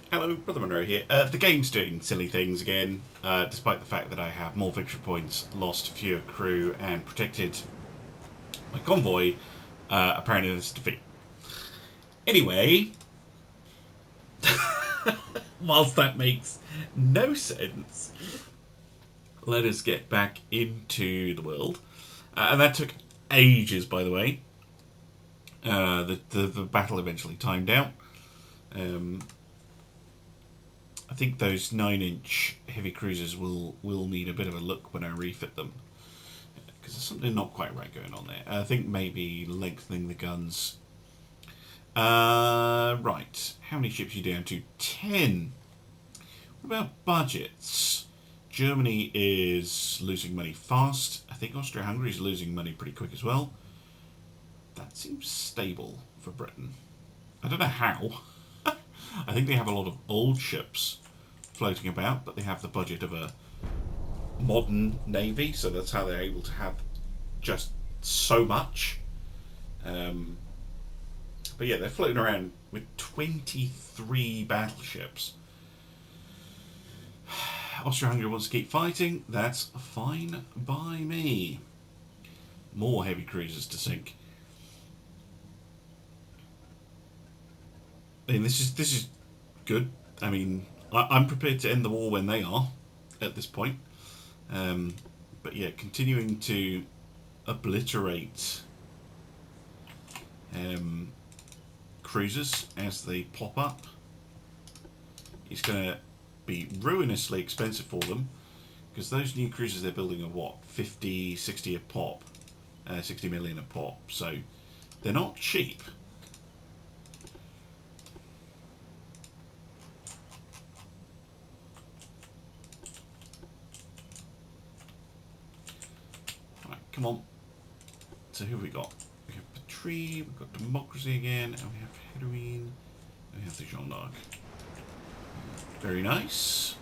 Hello, Brother Monroe here. The game's doing silly things again, despite the fact that I have more victory points, lost fewer crew, and protected my convoy. Apparently, this defeat. Anyway, whilst that makes no sense, let us get back into the world. And that took ages, by the way. The battle eventually timed out. I think those 9-inch heavy cruisers will need a bit of a look when I refit them, because there's something not quite right going on there. I think maybe lengthening the guns. Right, how many ships are you down to? 10. What about budgets? Germany is losing money fast. I think Austria-Hungary is losing money pretty quick as well. That seems stable for Britain. I don't know how. I think they have a lot of old ships floating about, but they have the budget of a modern navy, so that's how they're able to have just so much. But yeah, they're floating around with 23 battleships. Austria-Hungary wants to keep fighting. That's fine by me. More heavy cruisers to sink. I mean, this is good. I mean, I'm prepared to end the war when they are, at this point. But yeah, continuing to obliterate cruisers as they pop up is going to be ruinously expensive for them, because those new cruisers they're building are what, 50, 60 a pop, 60 million a pop. So they're not cheap. Come on. So who have we got? We have Patrie, we've got Democracy again, and we have Heroine, and we have the Jean d'Arc. Very nice.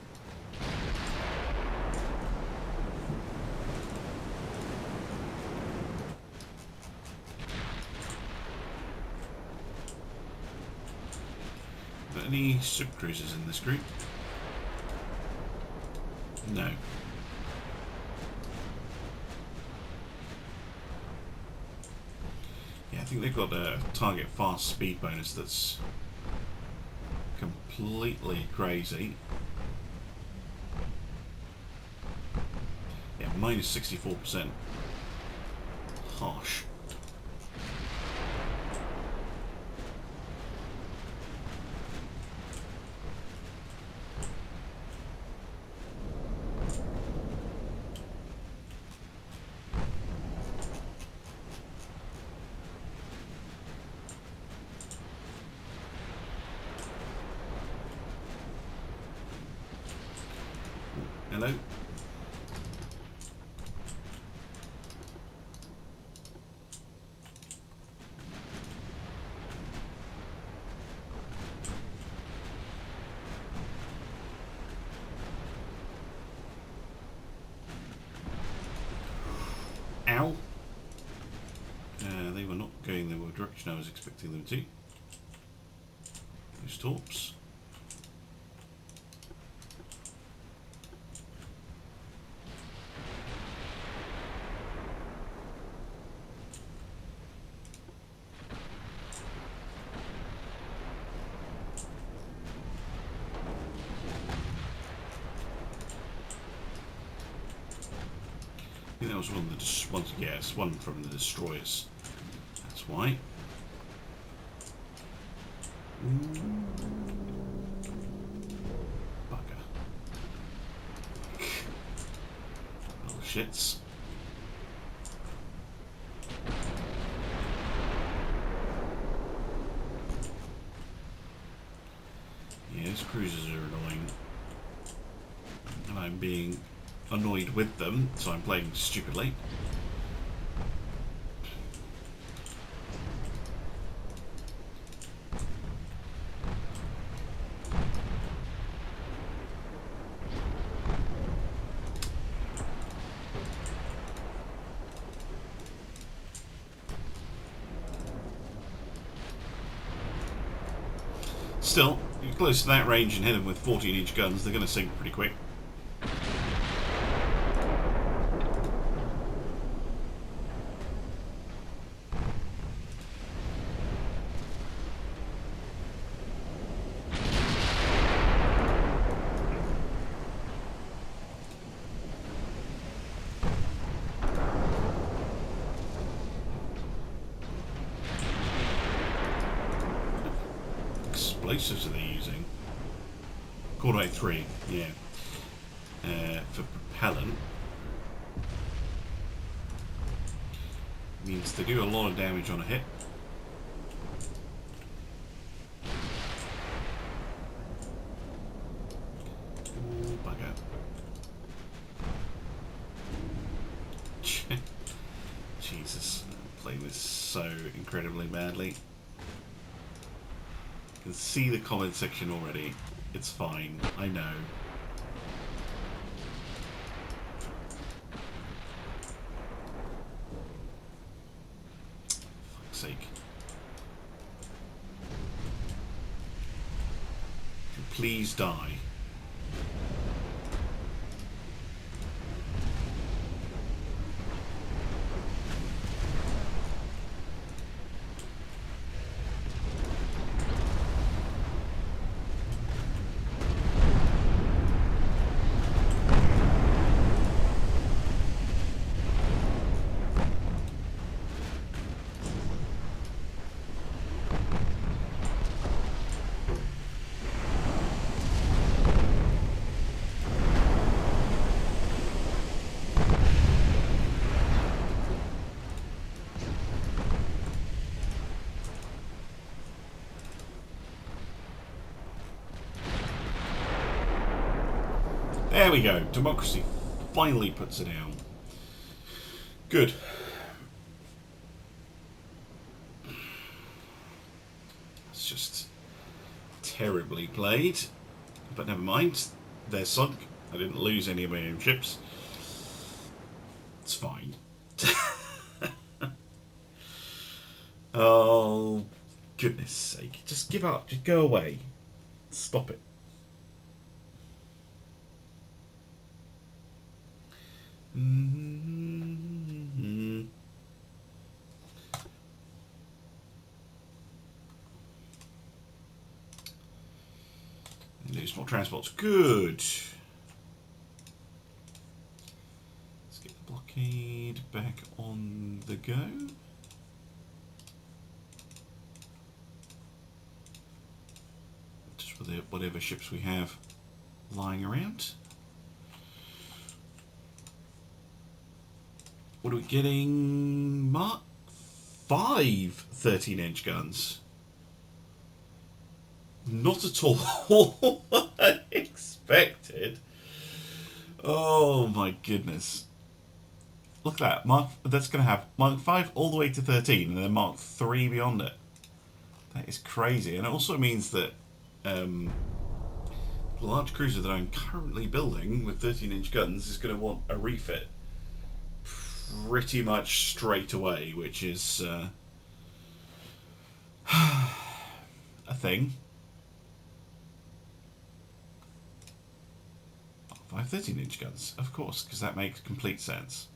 Got any super cruisers in this group? No. I think they've got a target fast speed bonus that's completely crazy. Yeah, minus 64%. Harsh. Hello? Ow. They were not going the direction I was expecting them to. Those torps. I think that was one of the ones. Yes, one from the destroyers. That's why. Bugger. Little shits. Yeah, these cruisers are annoying. And I'm being annoyed with them, so I'm playing stupidly. Still, get close to that range and hit them with 14-inch guns, they're going to sink pretty quick. Explosives are they using? Cordite 3, yeah. For propellant. Means they do a lot of damage on a hit. Ooh, bugger. Jesus, I'm playing this so incredibly badly. Can see the comment section already. It's fine. I know. Fuck's sake. Please die. There we go. Democracy finally puts it down. Good. It's just terribly played. But never mind. They're sunk. I didn't lose any of my own ships. It's fine. Oh, goodness sake. Just give up. Just go away. Stop it. Lose more transports. Good. Let's get the blockade back on the go. Just with whatever ships we have lying around. What are we getting? Mark 5 13-inch guns. Not at all what I expected. Oh my goodness. Look at that. That's going to have Mark 5 all the way to 13 and then Mark 3 beyond it. That is crazy. And it also means that the large cruiser that I'm currently building with 13-inch guns is going to want a refit pretty much straight away, which is a thing. 5 13-inch guns, of course, because that makes complete sense.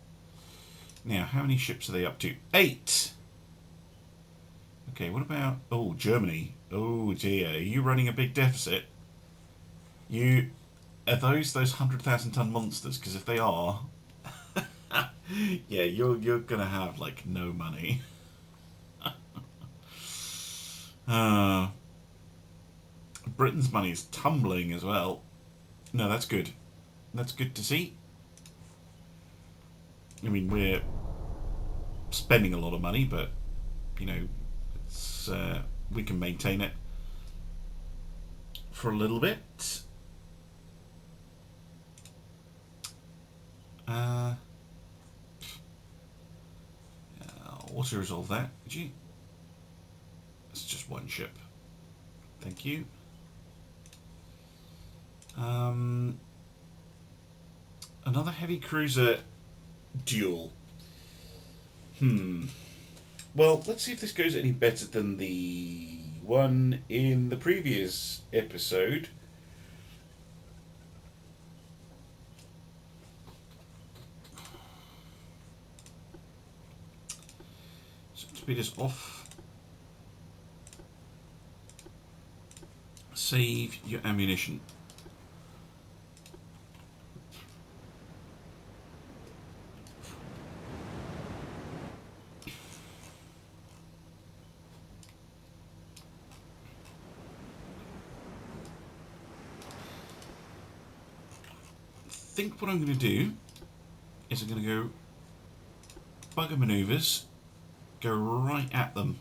Now, how many ships are they up to? 8! Okay, what about... Oh, Germany. Oh dear, are you running a big deficit? Are those 100,000-ton monsters? Because if they are... yeah, you're gonna have like no money. Britain's money is tumbling as well. No, that's good. That's good to see. I mean, we're spending a lot of money, but you know, it's we can maintain it for a little bit. Auto-resolve that, would you? It's just one ship. Thank you. Another heavy cruiser duel. Well, let's see if this goes any better than the one in the previous episode. So torpedoes off. Save your ammunition. I think what I'm going to do is I'm going to go bugger manoeuvres, go right at them.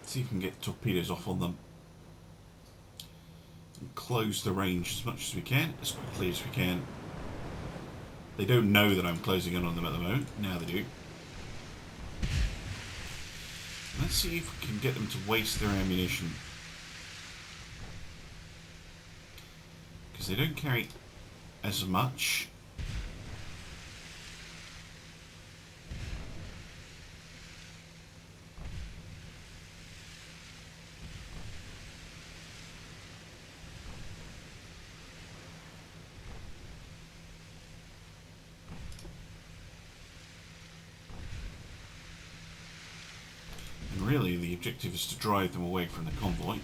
See if we can get torpedoes off on them. And close the range as much as we can, as quickly as we can. They don't know that I'm closing in on them at the moment. Now they do. Let's see if we can get them to waste their ammunition. Because they don't carry as much. Really, the objective is to drive them away from the convoy.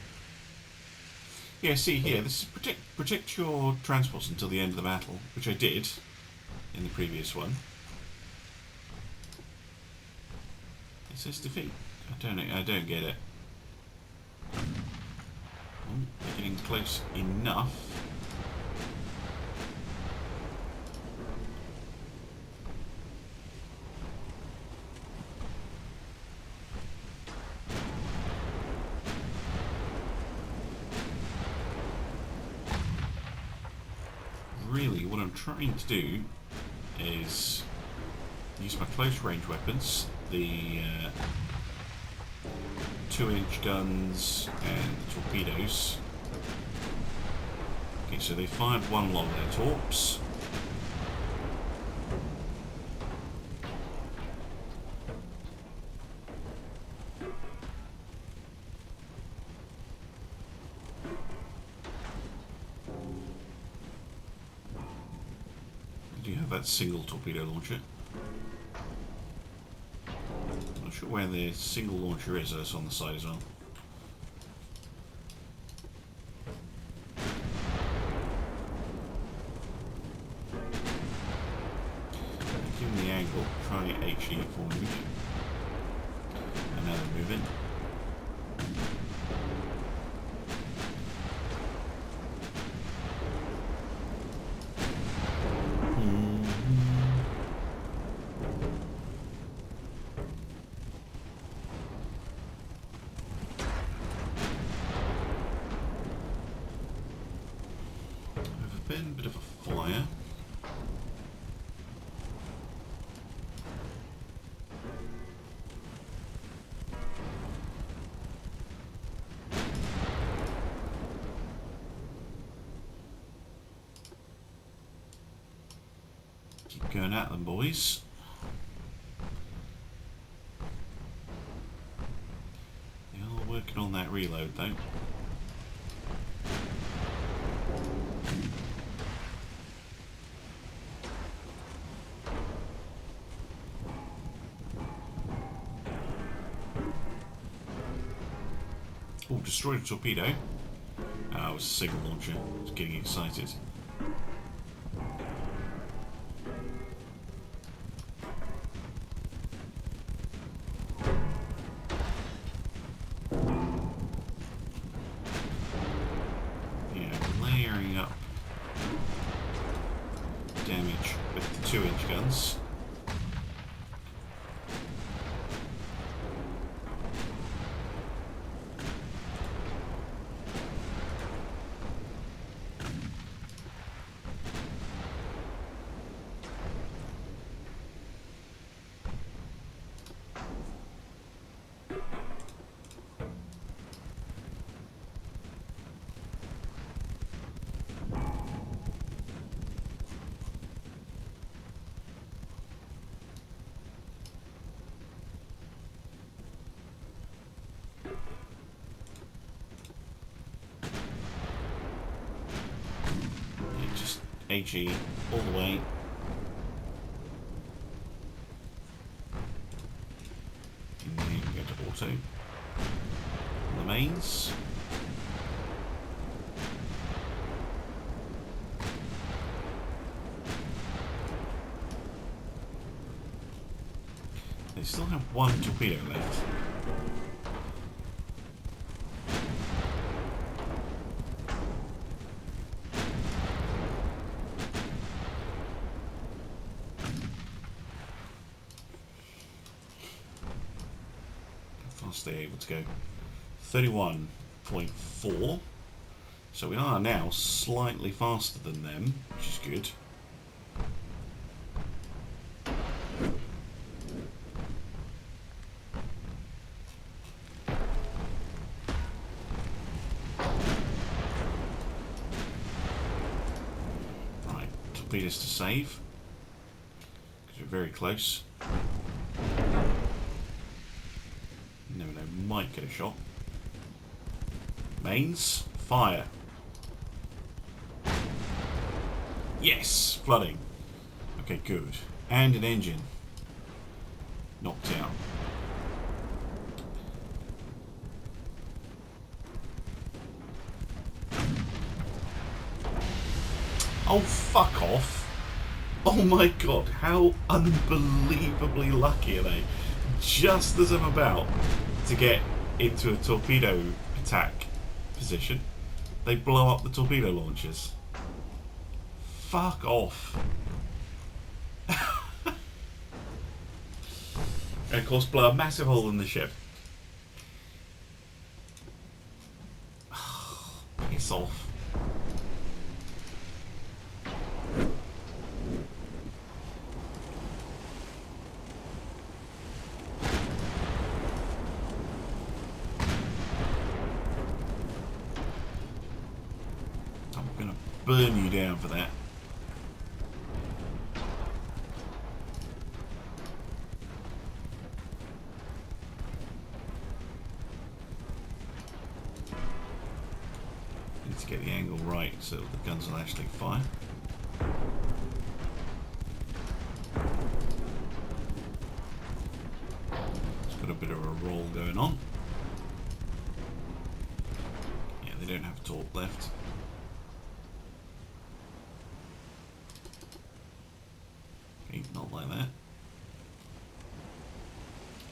Yeah, see here, this is protect your transports until the end of the battle, which I did in the previous one. It says defeat. I don't get it. Oh, they're getting close enough. Really, what I'm trying to do is use my close range weapons, the 2-inch guns and torpedoes. Okay, so they fired one along their torps. Do you have that single torpedo launcher? I'm not sure where the single launcher is. It's on the side as well. Given the angle, try HE for me. And now they're moving. Bit of a flyer. Keep going at them, boys. They are working on that reload, though. Oh, destroyed a torpedo. Ah, it was a signal launcher. I was getting excited. Yeah, layering up damage with the 2-inch guns. HE all the way. And then you can go to auto. On the mains. They still have one torpedo left. How fast are they able to go? 31.4. So we are now slightly faster than them, which is good. Torpedoes to save because we're very close. Never know, might get a shot. Mains, fire. Yes, flooding. Okay, good. And an engine knocked out. Oh, fuck off. Oh my god, how unbelievably lucky are they? Just as I'm about to get into a torpedo attack position, they blow up the torpedo launchers. Fuck off. And of course blow a massive hole in the ship. Piss off. Burn you down for that. Need to get the angle right so the guns will actually fire. It's got a bit of a roll going on. Yeah, they don't have torque left. Not like that.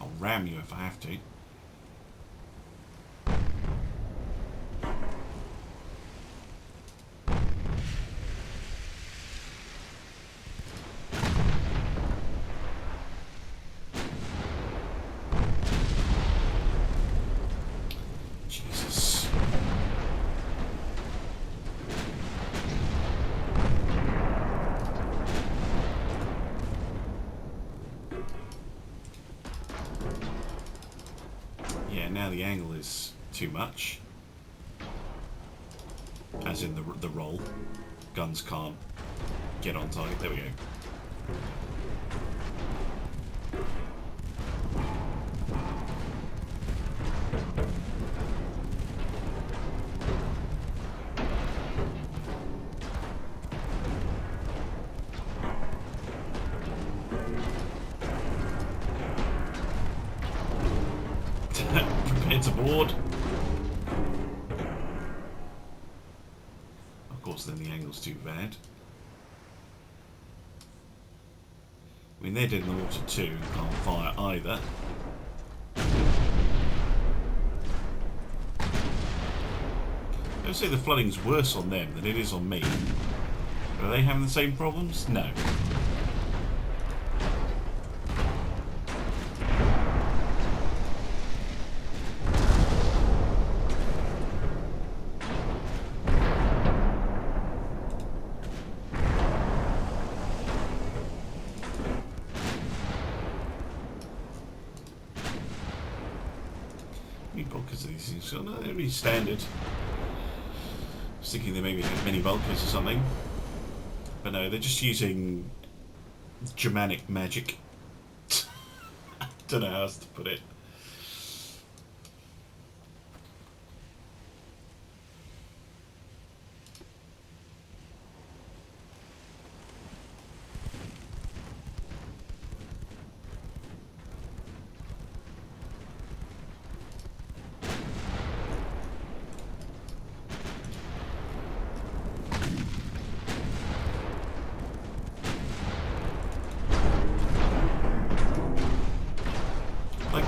I'll ram you if I have to. Jesus. Now the angle is too much, as in the roll. Guns can't get on target. There we go. Prepare to board. Of course, then the angle's too bad. I mean, they're dead in the water too, can't fire either. I would say the flooding's worse on them than it is on me. Are they having the same problems? No. Bulkers of these things, so no, they're really standard. I was thinking they maybe had mini bulkers or something, but no, they're just using Germanic magic. Don't know how else to put it.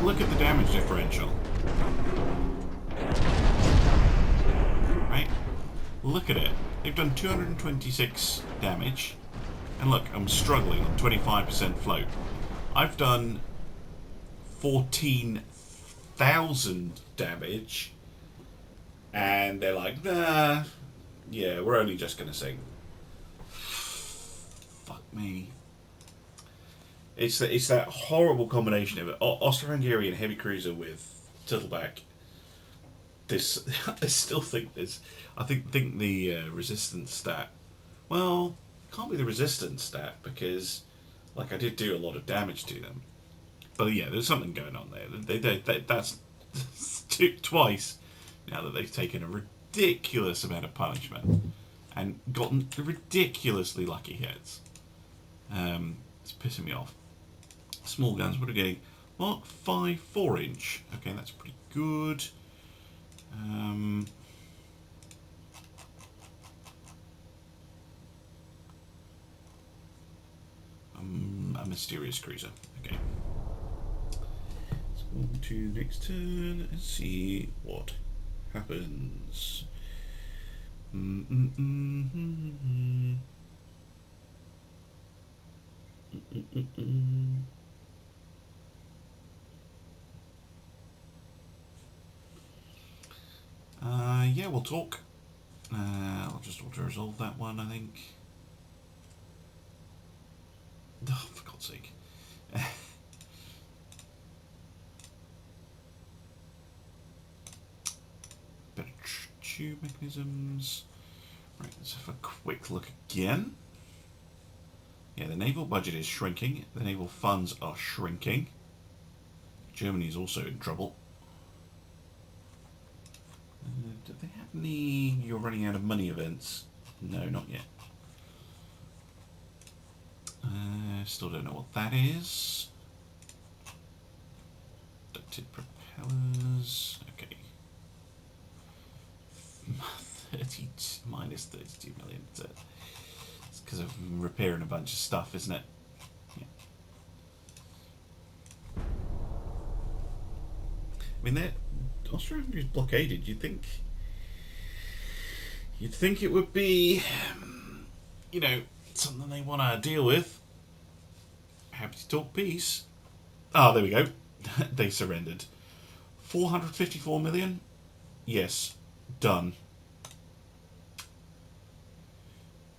look at the damage differential. Right? Look at it. They've done 226 damage. And look, I'm struggling on 25% float. I've done 14,000 damage. And they're like, nah, yeah, we're only just going to sing. Fuck me. It's that horrible combination of Austro-Hungarian heavy cruiser with turtleback. This, I still think this. I think the resistance stat. Well, can't be the resistance stat because, like, I did do a lot of damage to them. But yeah, there's something going on there. That's twice now that they've taken a ridiculous amount of punishment and gotten ridiculously lucky hits. It's pissing me off. Small guns, what are we getting? Mark 5 4-inch. Okay, that's pretty good. A mysterious cruiser. Okay. Let's go on to the next turn and see what happens. Yeah, we'll talk. I'll just auto-resolve that one, I think. Oh, for God's sake. Better tube mechanisms. Right, let's have a quick look again. Yeah, the naval budget is shrinking. The naval funds are shrinking. Germany is also in trouble. Do they have any you're running out of money events? No, not yet. Still don't know what that is. Ducted propellers. Okay. 32 million. It's because of repairing a bunch of stuff, isn't it? Yeah. I mean, Austria-Hungary's blockaded. You'd think it would be, you know, something they want to deal with. Happy to talk peace. Oh, there we go. They surrendered. 454 million? Yes. Done.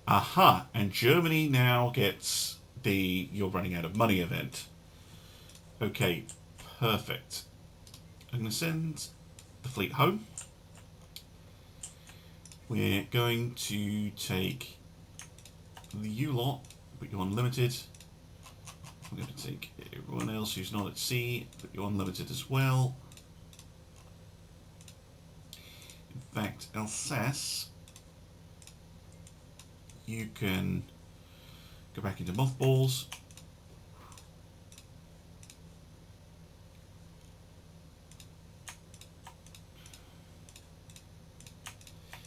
Aha. And Germany now gets the you're running out of money event. Okay. Perfect. I'm going to send the fleet home. We're going to take the U-lot, put you on limited. We're going to take everyone else who's not at sea, put you on limited as well. In fact, Alsace, you can go back into mothballs.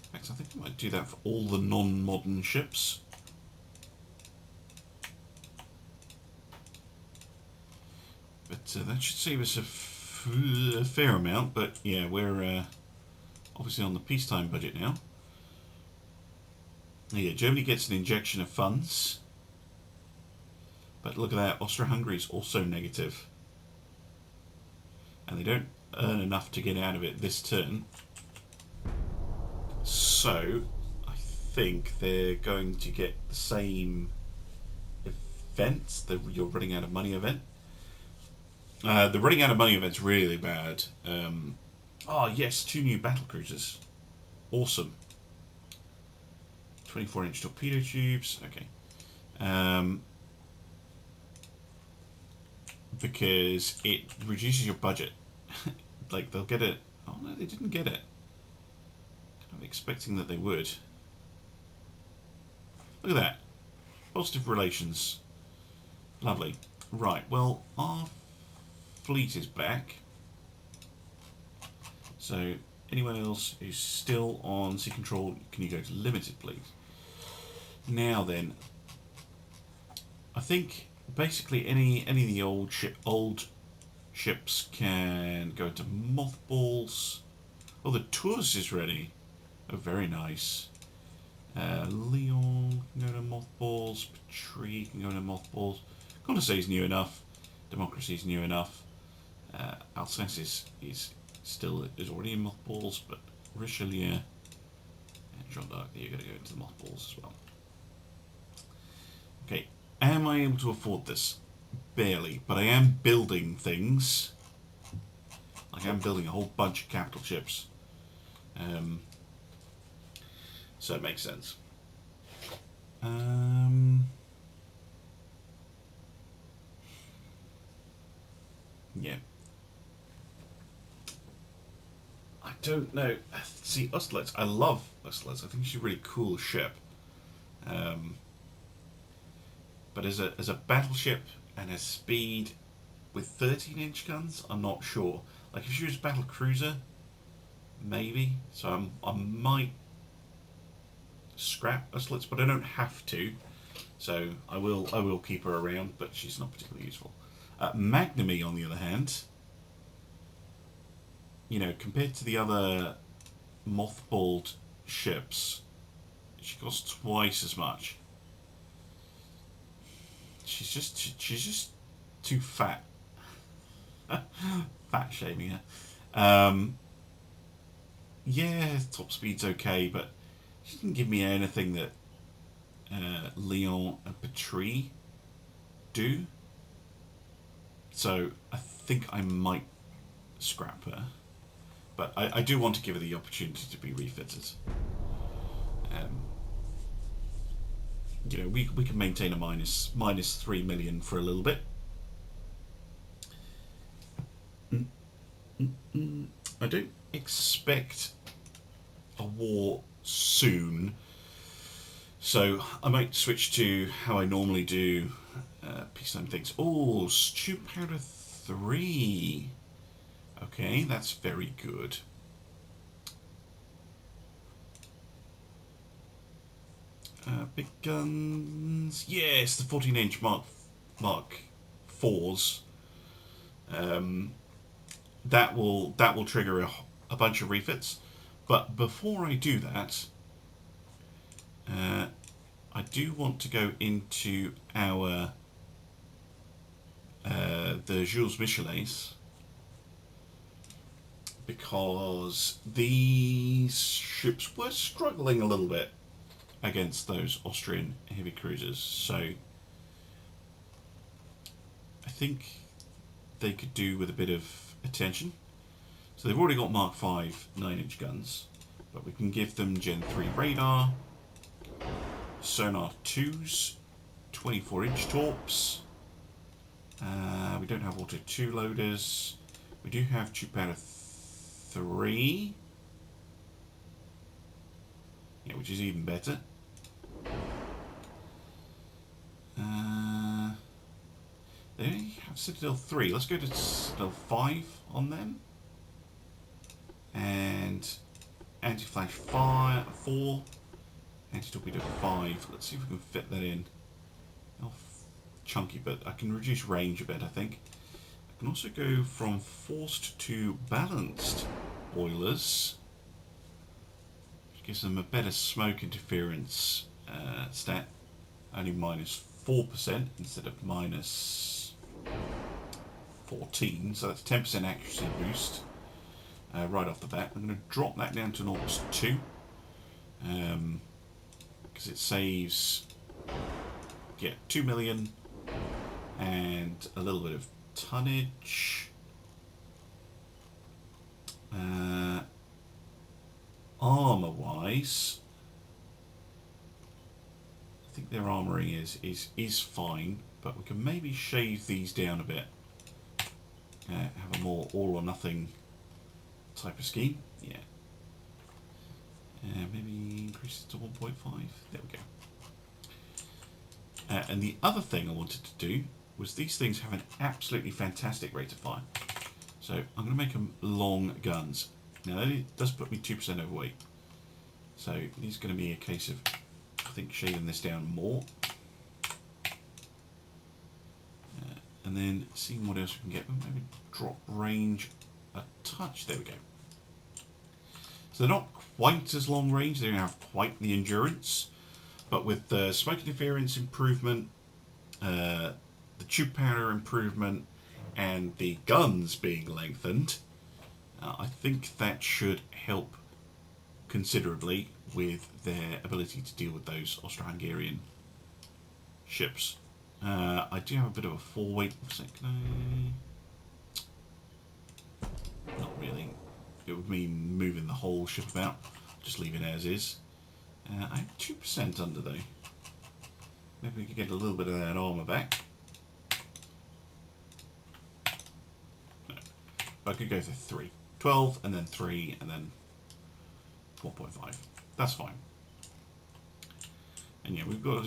In fact, I think I might do that for all the non-modern ships. But that should save us a fair amount, but yeah, we're obviously on the peacetime budget now. Yeah, Germany gets an injection of funds. But look at that, Austria-Hungary is also negative. And they don't earn enough to get out of it this turn. So, I think they're going to get the same event, the you're running out of money event. The running out of money event's really bad. Oh yes, 2 new battle cruisers. Awesome. 24-inch torpedo tubes. Okay. Because it reduces your budget. Like they'll get it. Oh no, they didn't get it. I'm expecting that they would. Look at that. Positive relations. Lovely. Right, well, our fleet is back. So, anyone else who's still on sea control, can you go to limited, please? Now then, I think basically any of the old Ships can go into mothballs. Oh, the Tours is ready. Oh, very nice. Leon can go to mothballs. Patrie can go to mothballs. Condorcet is new enough. Democracy is new enough. Alsace is already in mothballs, but Richelieu and Jeanne d'Arc, you're going to go into the mothballs as well. Okay, am I able to afford this? Barely, but I am building things. Like I'm building a whole bunch of capital ships. So it makes sense. Yeah. I don't know. See, Austerlitz. I love Austerlitz. I think she's a really cool ship. But as a battleship and a speed with 13-inch guns, I'm not sure. Like if she was a battle cruiser, maybe. So I might scrap Austerlitz, but I don't have to. So I will keep her around, but she's not particularly useful. Magnamy, on the other hand, you know, compared to the other mothballed ships, she costs twice as much. She's just too fat. Fat shaming her. Yeah, top speed's okay, but she didn't give me anything that Leon and Patrie do. So I think I might scrap her. But I do want to give her the opportunity to be refitted. You know, we can maintain a minus 3 million for a little bit. I don't expect a war soon, so I might switch to how I normally do peacetime things. Oh, stew powder 3. Okay, that's very good. Big guns. Yes, the 14-inch Mark 4s. That will trigger a bunch of refits. But before I do that, I do want to go into our the Jules Michelets, because these ships were struggling a little bit against those Austrian heavy cruisers, so I think they could do with a bit of attention. So they've already got Mark 5 9-inch guns, but we can give them Gen 3 radar, sonar 2s, 24-inch torps. We don't have auto 2 loaders. We do have tube powder 3. Yeah, which is even better. They only have Citadel 3. Let's go to Citadel 5 on them. And anti-flash 4. Anti-torpedo 5. Let's see if we can fit that in. Oh, chunky, but I can reduce range a bit, I think. I can also go from forced to balanced boilers, which gives them a better smoke interference stat. Only minus 4% instead of minus 14, so that's 10% accuracy boost right off the bat. I'm going to drop that down to an AUX 2 because it saves 2 million and a little bit of tonnage. Armour wise, I think their armouring is fine, but we can maybe shave these down a bit. Have a more all or nothing type of scheme. Yeah. Maybe increase it to 1.5. There we go. And the other thing I wanted to do was these things have an absolutely fantastic rate of fire. So I'm going to make them long guns. Now that does put me 2% overweight. So it is going to be a case of, I think, shaving this down more. And then seeing what else we can get. Maybe drop range a touch. There we go. So they're not quite as long range. They don't have quite the endurance. But with the smoke interference improvement, the tube powder improvement, and the guns being lengthened, I think that should help considerably with their ability to deal with those Austro-Hungarian ships. I do have a bit of a fall weight. Not really. It would mean moving the whole ship about. Just leave it as is. I have 2% under though. Maybe we could get a little bit of that armour back. No. I could go for 3. 12 and then 3 and then 4.5. That's fine. And yeah, we've got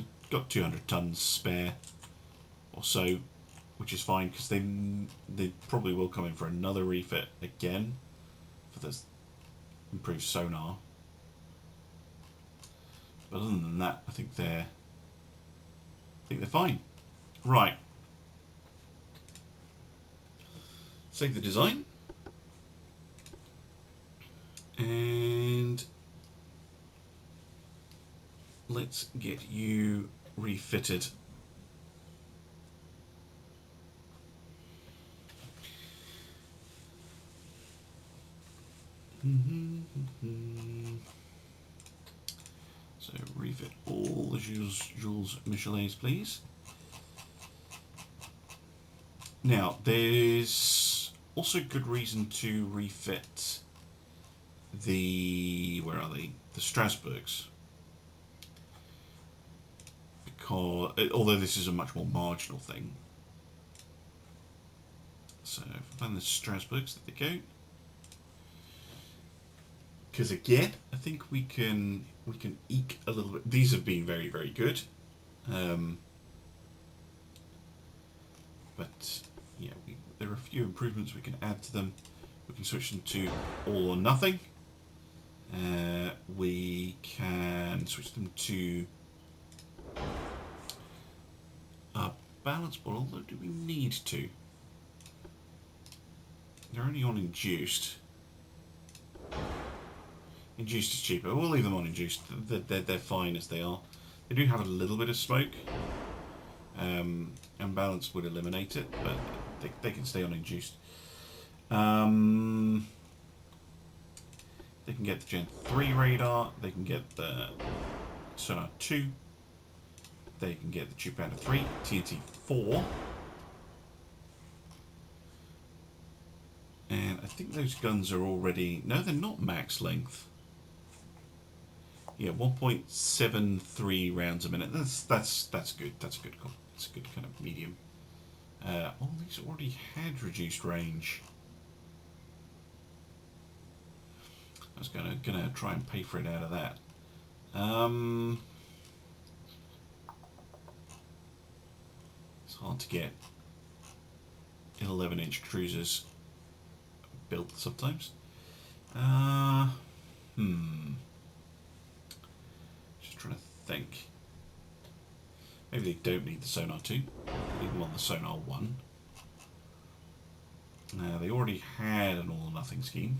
200 tons spare or so, which is fine because they probably will come in for another refit again for this improved sonar. But other than that, I think they're fine. Right. Save the design. And let's get you refitted. So refit all the Jules Michelets, please. Now, there's also good reason to refit the, where are they? The Strasbourgs. Because, although this is a much more marginal thing. So, find the Strasbourgs, there they go. Because again, I think we can eke a little bit. These have been very, very good. But yeah, there are a few improvements we can add to them. We can switch them to all or nothing. We can switch them to a balance ball, although do we need to? They're only on induced. Induced is cheaper. We'll leave them on induced. They're fine as they are. They do have a little bit of smoke. And balance would eliminate it, but they can stay on induced. They can get the Gen 3 radar. They can get the Sonar 2. They can get the Tube Powder 3, TNT 4. And I think those guns are already... No, they're not max length. Yeah, 1.73 rounds a minute. That's good. That's good. It's a good kind of medium. All these already had reduced range. I was gonna try and pay for it out of that. It's hard to get 11-inch cruisers built sometimes. Just trying to think. Maybe they don't need the Sonar 2. Leave them on the Sonar 1. They already had an all or nothing scheme.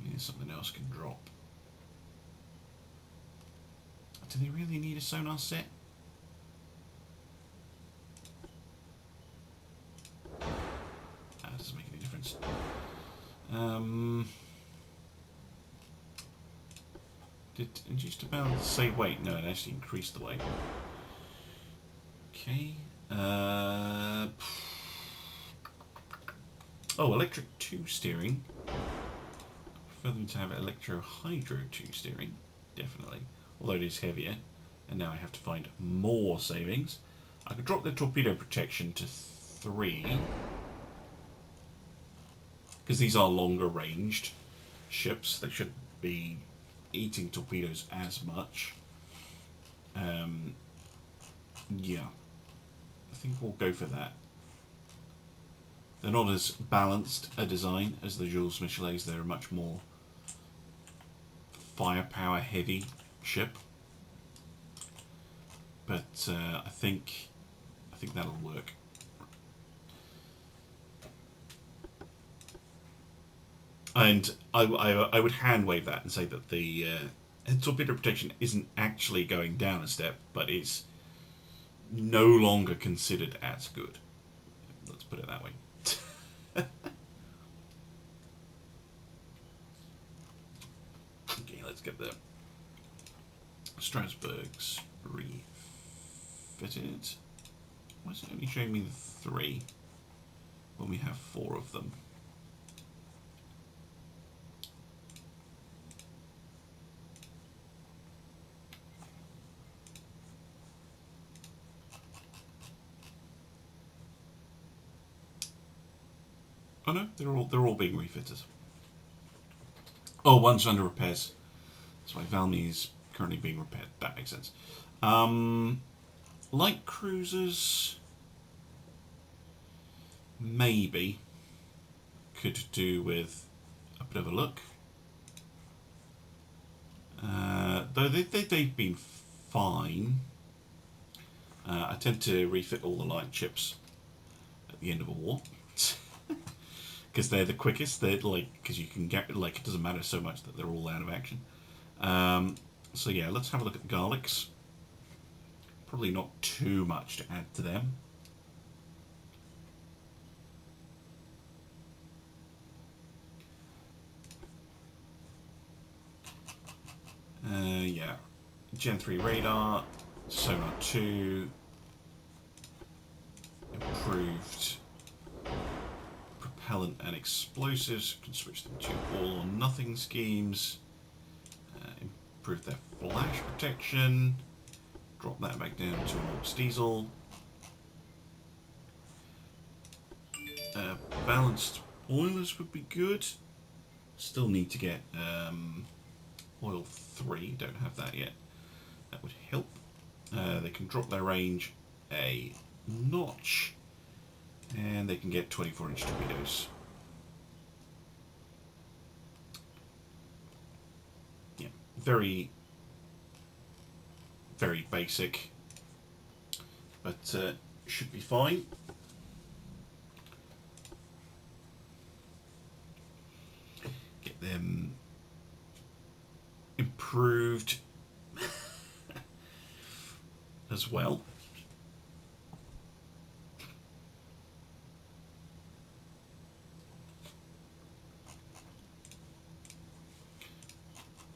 Maybe something else can drop. Do they really need a sonar set? That doesn't make any difference. Did induced to balance say weight? No, it actually increased the weight. Okay. Oh, electric 2 steering. I prefer them to have electro-hydro 2 steering, definitely. Although it is heavier, and now I have to find more savings. I could drop the torpedo protection to 3, because these are longer ranged ships. They shouldn't be eating torpedoes as much. Yeah, I think we'll go for that. They're not as balanced a design as the Jules Michelets. They're a much more firepower heavy ship. But I think that'll work. And I would hand wave that and say that the torpedo protection isn't actually going down a step, but it's no longer considered as good. Let's put it that way. Okay, let's get the Strasbourgs refitted. Why is it only showing me the 3 when we have 4 of them? Oh no, they're all being refitted. Oh, one's under repairs. That's why Valmy is currently being repaired. That makes sense. Light cruisers, maybe could do with a bit of a look. Though they've been fine. I tend to refit all the light ships at the end of a war. Because they're the quickest. They're because you can get it doesn't matter so much that they're all out of action. So yeah, let's have a look at the Garlics. Probably not too much to add to them. Yeah, Gen 3 radar, sonar 2, improved propellant and explosives, can switch them to all or nothing schemes, improve their flash protection, drop that back down to an Orcs diesel, balanced boilers would be good, still need to get oil 3, don't have that yet, that would help. They can drop their range a notch, and they can get 24-inch torpedoes. Yeah, very, very basic, but should be fine. Get them improved as well.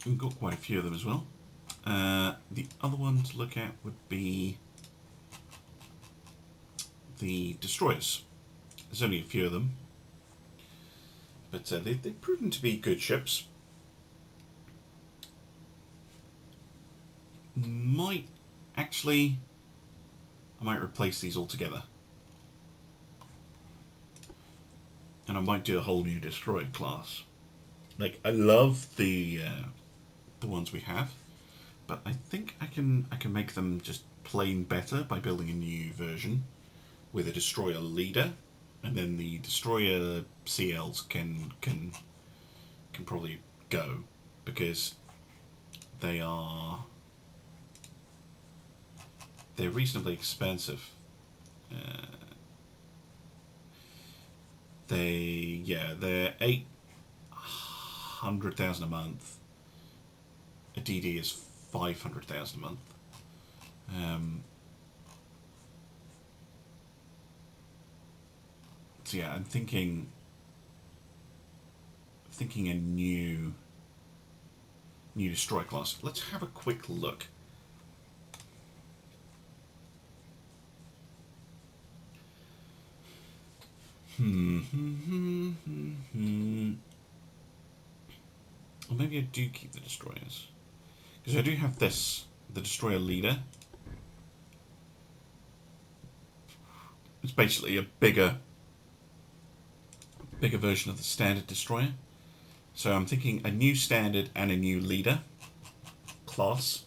We've got quite a few of them as well. The other one to look at would be the destroyers. There's only a few of them, but they've proven to be good ships. I might replace these altogether, and I might do a whole new destroyer class. Like, I love the ones we have, but I think I can make them just plain better by building a new version with a destroyer leader, and then the destroyer CLs can probably go, because they're reasonably expensive. They're 800,000 a month. A DD is 500,000 a month. So yeah, I'm thinking a new destroyer class. Let's have a quick look. Or maybe I do keep the destroyers, because I do have the destroyer leader. It's basically a bigger version of the standard destroyer. So I'm thinking a new standard and a new leader class.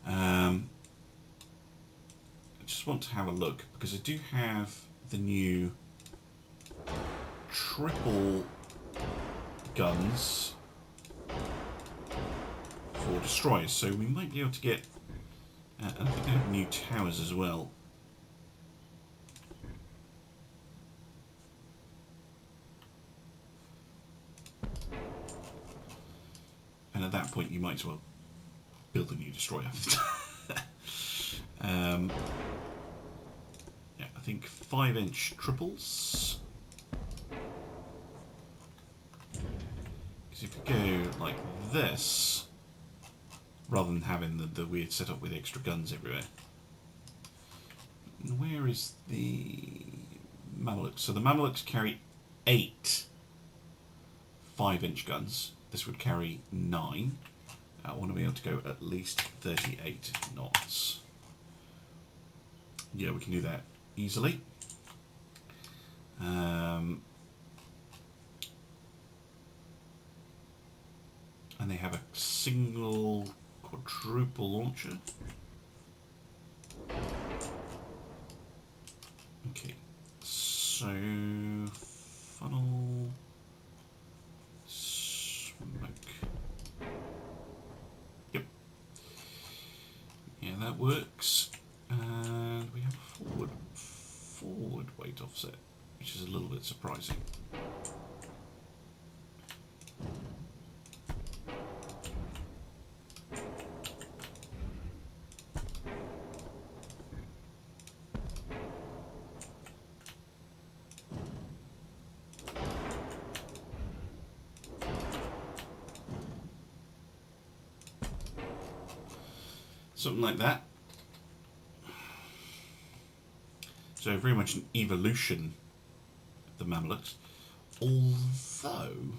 I just want to have a look, because I do have the new triple guns for destroyers, so we might be able to get. I think they have new towers as well. And at that point, you might as well build a new destroyer. Yeah, I think 5-inch triples. Because if we go like this, rather than having the weird setup with extra guns everywhere. And where is the Mamelukes? So the Mamelukes carry 8 5-inch guns. This would carry 9. I want to be able to go at least 38 knots. Yeah, we can do that easily. And they have a single quadruple launcher. Okay, so funnel, smoke. Yep. Yeah, that works. And we have a forward weight offset, which is a little bit surprising. Something like that. So very much an evolution of the Mamelukes. Although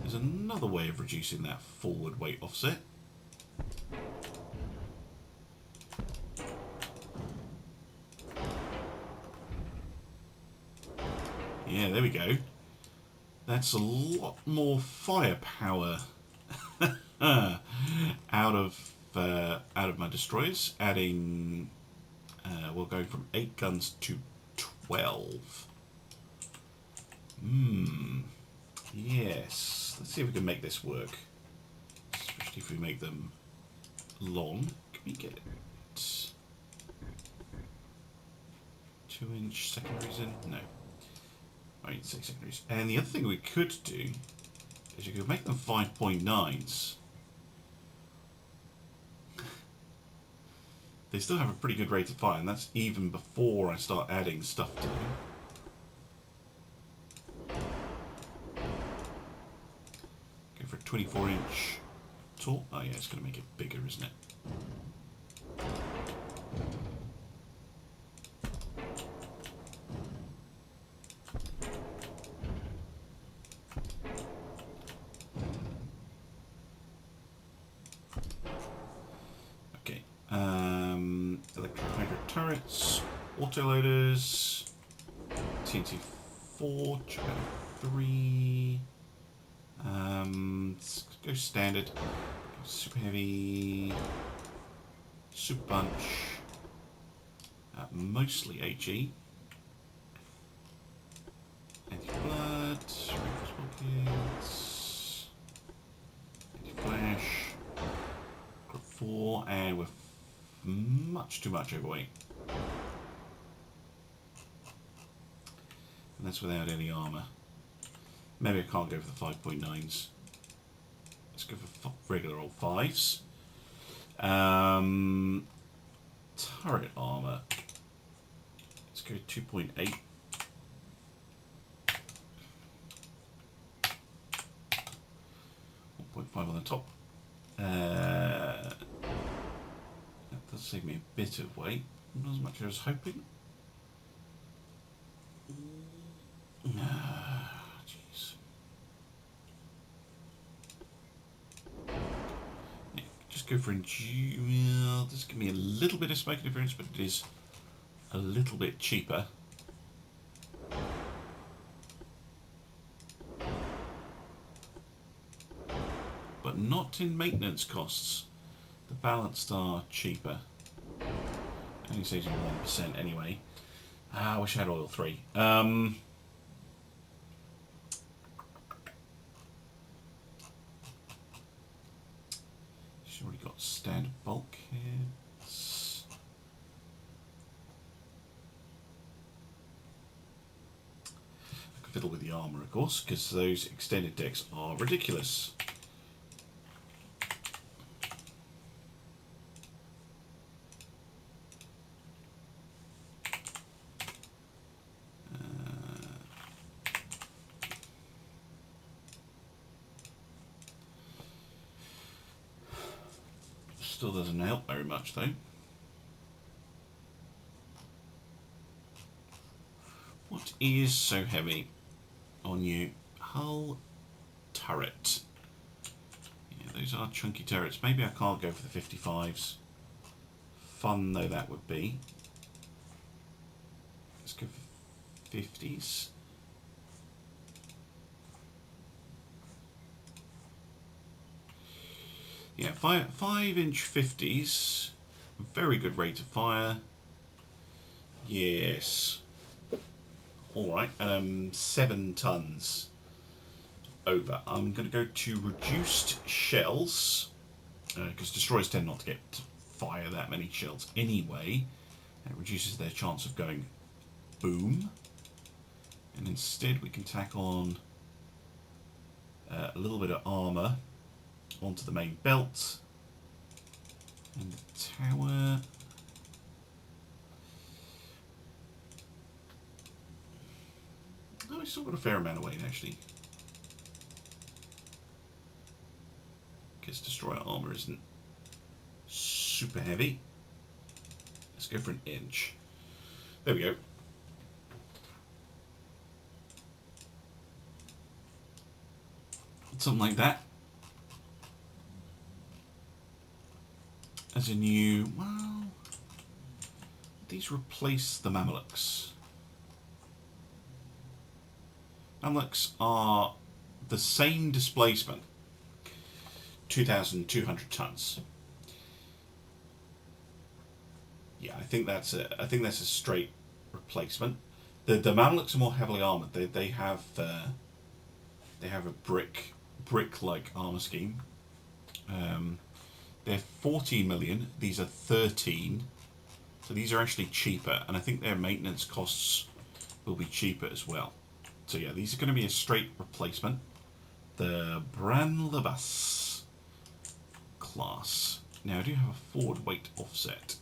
there's another way of reducing that forward weight offset. Yeah, there we go. That's a lot more firepower out of my destroyers, adding we're going from 8 guns to 12. Yes, let's see if we can make this work, especially if we make them long. Can we get 2-inch secondaries in? No, I need 6 secondaries. And the other thing we could do is you could make them 5.9s. They still have a pretty good rate of fire, and that's even before I start adding stuff to them. Go for a 24-inch tall. Oh yeah, it's going to make it bigger, isn't it? Turrets, autoloaders, TNT 4, Chapter 3, let's go standard, super heavy, super bunch, mostly HE, anti-blood, reinforced pockets, anti-flash, got 4, and we're much too much overweight. And that's without any armour. Maybe I can't go for the 5.9s. Let's go for regular old 5s. Turret armour. Let's go 2.8. 1.5 on the top. That does save me a bit of weight. Not as much as I was hoping. Jeez. Yeah, just go for well, this give me a little bit of smoke interference, but it is a little bit cheaper. But not in maintenance costs. The balanced are cheaper. Only saves you 1% anyway. I wish I had oil 3. She's already got standard bulkheads. I can fiddle with the armour, of course, because those extended decks are ridiculous. Still doesn't help very much though. What is so heavy on you? Hull turret. Yeah, those are chunky turrets. Maybe I can't go for the 55s. Fun though that would be. Let's go for 50s. Yeah, 5-inch 50s. Very good rate of fire. Yes. Alright, 7 tons over. I'm going to go to reduced shells, because destroyers tend not to get to fire that many shells anyway. It reduces their chance of going boom. And instead we can tack on a little bit of armour onto the main belt and the tower. Oh, I still got a fair amount of weight actually, because destroyer armour isn't super heavy. Let's go for an inch. There we go. Something like that. As a new, well, these replace the Mamluks. Mamluks are the same displacement, 2,200 tons. Yeah, I think that's a straight replacement. The Mamluks are more heavily armored. They have a brick-like armor scheme. They're 14 million. These are 13. So these are actually cheaper, and I think their maintenance costs will be cheaper as well. So yeah, these are going to be a straight replacement. The Branlabas class. Now I do have a forward weight offset.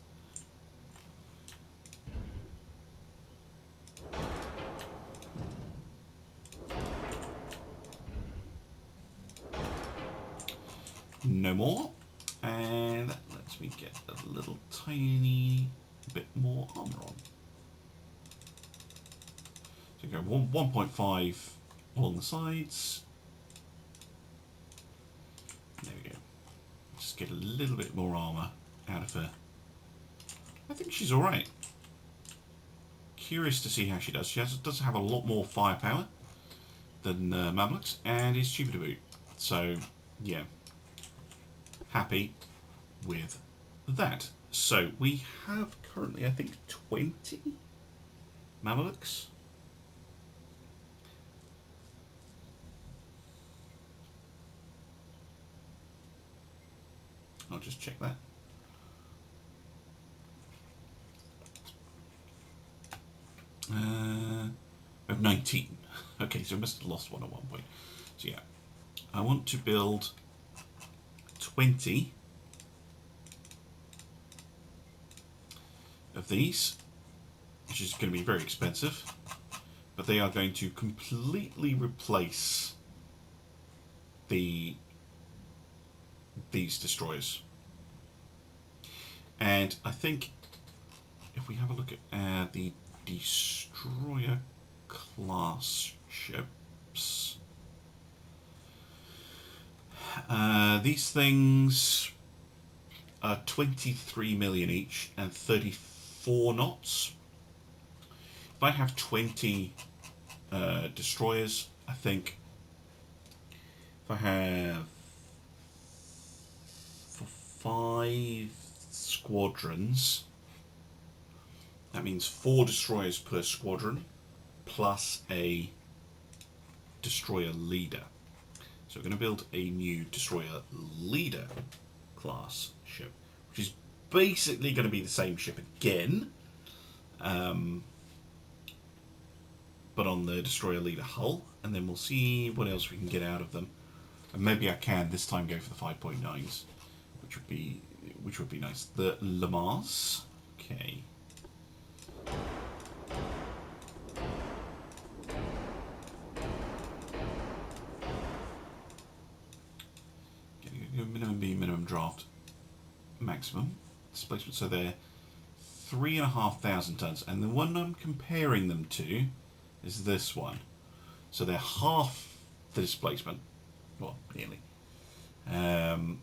No more. And that lets me get a little tiny bit more armour on. So go 1.5 along the sides. There we go. Just get a little bit more armour out of her. I think she's alright. Curious to see how she does. She does have a lot more firepower than Mamluks, and is cheaper to boot. So, yeah. Happy with that. So we have currently, I think, 20 Mamluks. I'll just check that. We have 19. Okay, so I must have lost one at one point. So yeah, I want to build 20 of these, which is going to be very expensive, but they are going to completely replace these destroyers. And I think if we have a look at the destroyer class ships, these things are 23 million each and 34 knots. If I have 20 destroyers, I think if I have 5 squadrons, That means 4 destroyers per squadron, plus a destroyer leader. So we're going to build a new destroyer leader class ship, which is basically going to be the same ship again, but on the destroyer leader hull, and then we'll see what else we can get out of them. And maybe I can this time go for the 5.9s, which would be nice. The Lamars, okay. Minimum B, minimum draft, maximum displacement. So they're 3,500 tons, and the one I'm comparing them to is this one. So they're half the displacement, well, nearly. And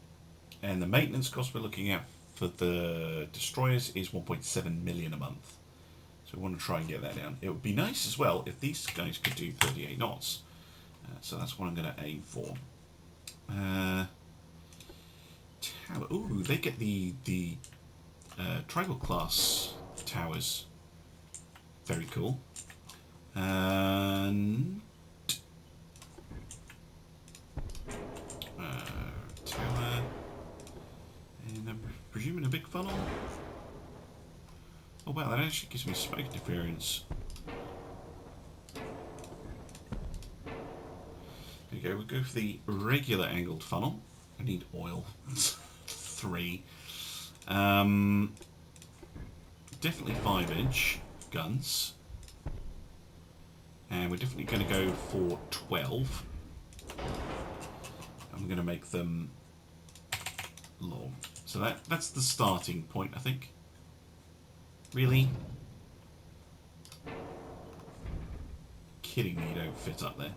the maintenance cost we're looking at for the destroyers is 1.7 million a month. So we want to try and get that down. It would be nice as well if these guys could do 38 knots. So that's what I'm going to aim for. Ooh, they get the tribal class towers. Very cool. And tower, and I'm presuming a big funnel. Oh wow, that actually gives me smoke interference. There you go. We'll go for the regular angled funnel. I need oil. 3. Definitely 5-inch guns. And we're definitely going to go for 12. I'm going to make them long. So that's the starting point, I think. Really? Kidding me, you don't fit up there.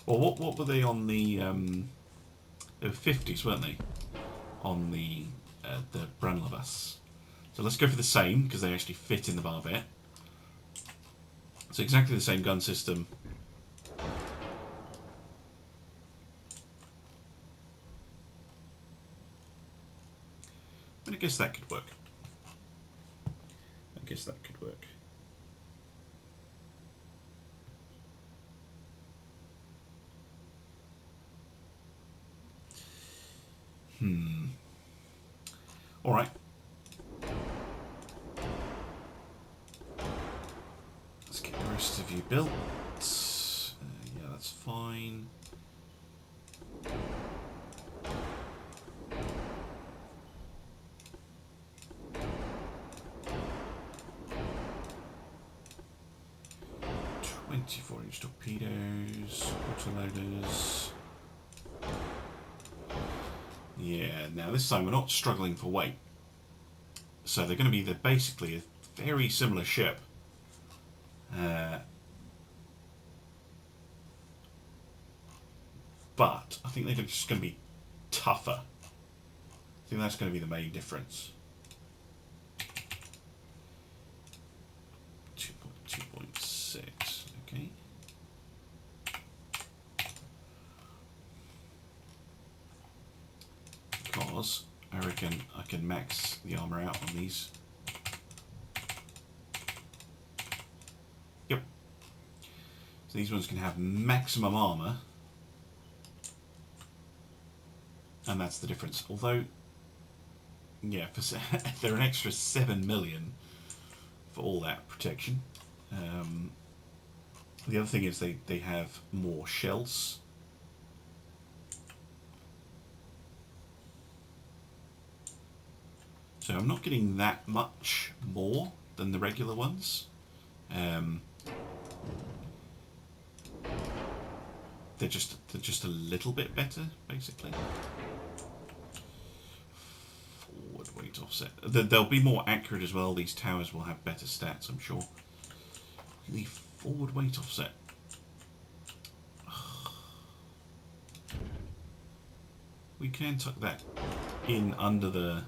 Well, what were they on the 50s, weren't they? On the Brandlebus. So let's go for the same, because they actually fit in the barbette. So exactly the same gun system. And I guess that could work. Alright. Let's get the rest of you built. Yeah, that's fine. .24-inch torpedoes, autoloaders. Yeah, now this time we're not struggling for weight. So they're going to be basically a very similar ship. But I think they're just going to be tougher. I think that's going to be the main difference. 2.6, okay. Because I reckon I can max the armor out on these. Yep. So these ones can have maximum armor. And that's the difference. Although, yeah, they're an extra 7 million for all that protection. The other thing is they have more shells. So I'm not getting that much more than the regular ones. They're just a little bit better, basically. Forward weight offset. They'll be more accurate as well. These towers will have better stats, I'm sure. The forward weight offset. We can tuck that in under the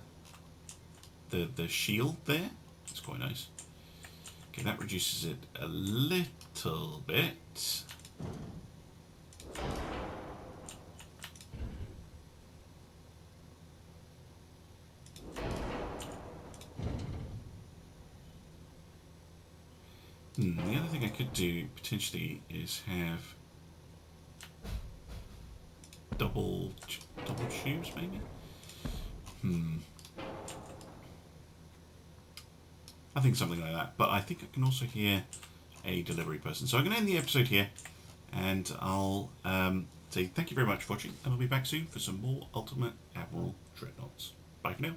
shield there. That's quite nice. Okay, that reduces it a little bit. The other thing I could do potentially is have double tubes, maybe. I think something like that. But I think I can also hear a delivery person. So I'm going to end the episode here, and I'll say thank you very much for watching, and I'll be back soon for some more Ultimate Admiral Dreadnoughts. Bye for now.